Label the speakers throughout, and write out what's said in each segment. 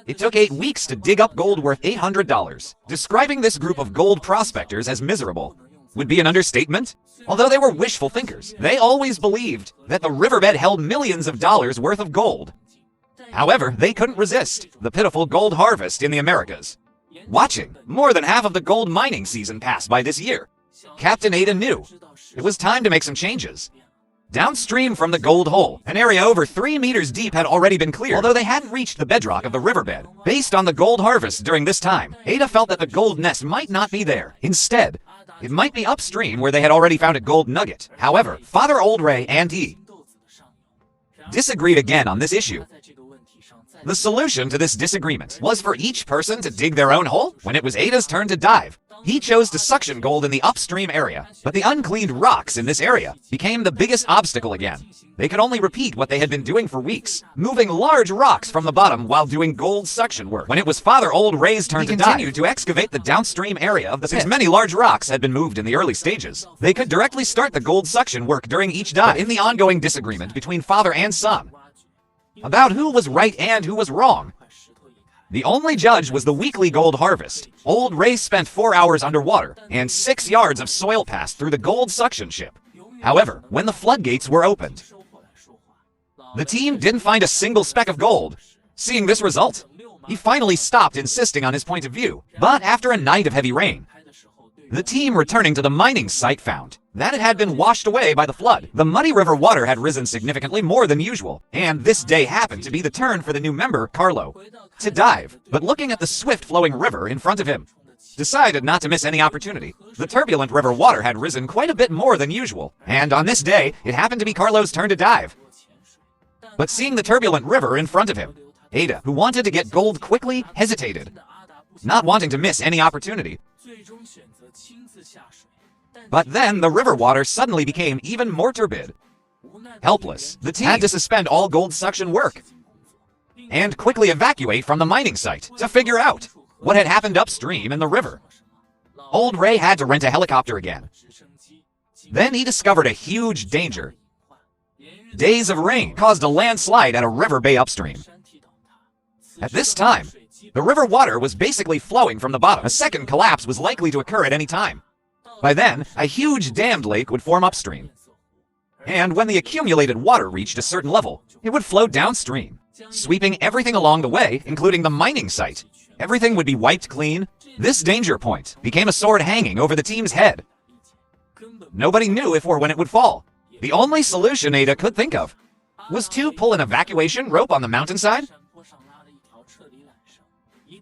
Speaker 1: It took 8 weeks to dig up gold worth $800. Describing this group of gold prospectors as miserable would be an understatement. Although they were wishful thinkers, they always believed that the riverbed held millions of dollars worth of gold. However, they couldn't resist the pitiful gold harvest in the Americas. Watching more than half of the gold mining season pass by this year, Captain Ada knew it was time to make some changes. Downstream from the gold hole, an area over 3 meters deep had already been cleared, although they hadn't reached the bedrock of the riverbed. Based on the gold harvest during this time, Ada felt that the gold nest might not be there. Instead, it might be upstream where they had already found a gold nugget. However, Father Old Ray and he disagreed again on this issue. The solution to this disagreement was for each person to dig their own hole. When it was Ada's turn to dive, he chose to suction gold in the upstream area, but the uncleaned rocks in this area became the biggest obstacle again. They could only repeat what they had been doing for weeks, moving large rocks from the bottom while doing gold suction work. When it was Father Old Ray's turn to dive, he continued to excavate the downstream area of the pit. Since many large rocks had been moved in the early stages, they could directly start the gold suction work during each dive. But in the ongoing disagreement between father and son about who was right and who was wrong, the only judge was the weekly gold harvest. Old Ray spent 4 hours underwater, and 6 yards of soil passed through the gold suction ship. However, when the floodgates were opened, the team didn't find a single speck of gold. Seeing this result, he finally stopped insisting on his point of view. But after a night of heavy rain, the team returning to the mining site found that it had been washed away by the flood. The muddy river water had risen significantly more than usual, and this day happened to be the turn for the new member, Carlo, to dive. But looking at the swift-flowing river in front of him, decided not to miss any opportunity. The turbulent river water had risen quite a bit more than usual, and on this day, it happened to be Carlo's turn to dive. But seeing the turbulent river in front of him, Ada, who wanted to get gold quickly, hesitated, not wanting to miss any opportunity. But then the river water suddenly became even more turbid. Helpless, the team had to suspend all gold suction work and quickly evacuate from the mining site to figure out what had happened upstream in the river. Old Ray had to rent a helicopter again. Then he discovered a huge danger. Days of rain caused a landslide at a river bay upstream. At this time, the river water was basically flowing from the bottom. A second collapse was likely to occur at any time. By then, a huge dammed lake would form upstream. And when the accumulated water reached a certain level, it would flow downstream, sweeping everything along the way, including the mining site. Everything would be wiped clean. This danger point became a sword hanging over the team's head. Nobody knew if or when it would fall. The only solution Ada could think of was to pull an evacuation rope on the mountainside.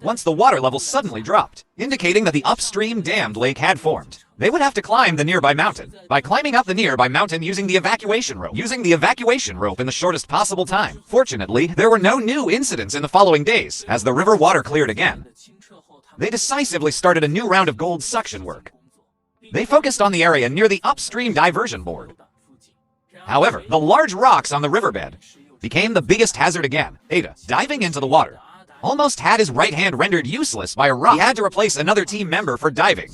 Speaker 1: Once the water level suddenly dropped, indicating that the upstream dammed lake had formed, they would have to climb the nearby mountain. By climbing up the nearby mountain using the evacuation rope in the shortest possible time. Fortunately, there were no new incidents in the following days. As the river water cleared again, they decisively started a new round of gold suction work. They focused on the area near the upstream diversion board. However, the large rocks on the riverbed became the biggest hazard again. Ada, diving into the water, almost had his right hand rendered useless by a rock. He had to replace another team member for diving.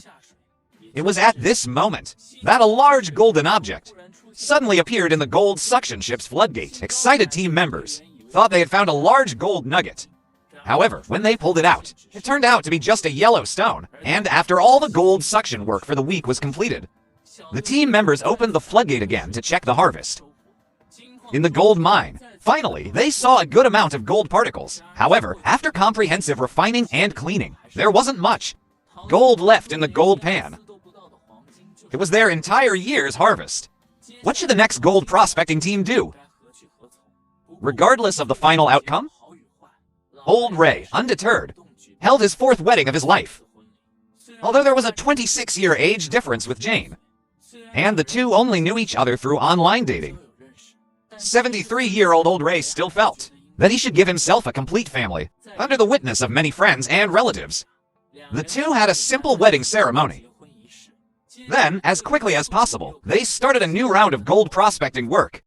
Speaker 1: It was at this moment that a large golden object suddenly appeared in the gold suction ship's floodgate. Excited team members thought they had found a large gold nugget. However, when they pulled it out, it turned out to be just a yellow stone. And after all the gold suction work for the week was completed, the team members opened the floodgate again to check the harvest. In the gold mine, finally, they saw a good amount of gold particles. However, after comprehensive refining and cleaning, there wasn't much gold left in the gold pan. It was their entire year's harvest. What should the next gold prospecting team do? Regardless of the final outcome, Old Ray, undeterred, held his 4th wedding of his life. Although there was a 26-year age difference with Jane, and the two only knew each other through online dating, 73-year-old Old Ray still felt that he should give himself a complete family, under the witness of many friends and relatives. The two had a simple wedding ceremony. Then, as quickly as possible, they started a new round of gold prospecting work.